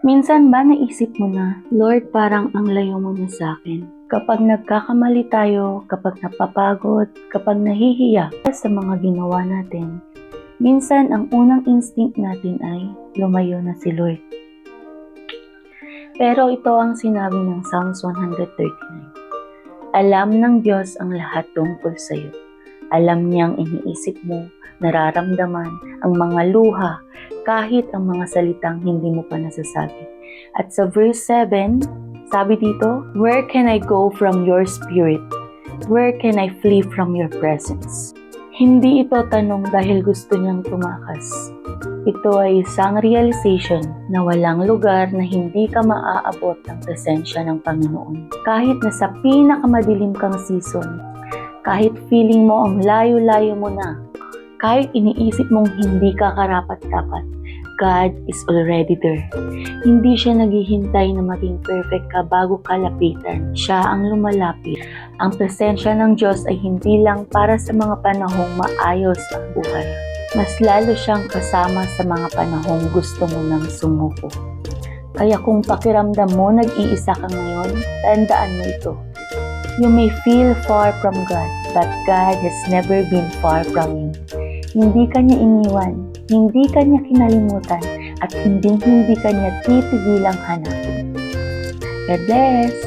Minsan ba naisip mo na, Lord, parang ang layo mo na sa akin? Kapag nagkakamali tayo, kapag napapagod, kapag nahihiya sa mga ginawa natin, minsan ang unang instinct natin ay lumayo na si Lord. Pero ito ang sinabi ng Psalms 139. Alam ng Diyos ang lahat tungkol sa iyo. Alam niyang iniisip mo, nararamdaman ang mga luha, kahit ang mga salitang hindi mo pa nasasabi. At sa verse 7, sabi dito, where can I go from your spirit? Where can I flee from your presence? Hindi ito tanong dahil gusto niyang tumakas. Ito ay isang realization na walang lugar na hindi ka maaabot ng presensya ng Panginoon. Kahit na sa pinakamadilim kang season, kahit feeling mo ang layo-layo mo na, kahit iniisip mong hindi ka karapat-dapat, God is already there. Hindi siya naghihintay na maging perfect ka bago ka lapitan. Siya ang lumalapit. Ang presensya ng Diyos ay hindi lang para sa mga panahong maayos ang buhay. Mas lalo siyang kasama sa mga panahong gusto mo nang sumuko. Kaya kung pakiramdam mo nag-iisa ka ngayon, tandaan mo ito. You may feel far from God, but God has never been far from you. Hindi ka niya iniwan, hindi ka niya kinalimutan, at hindi ka niya titigilang hanapin. God bless!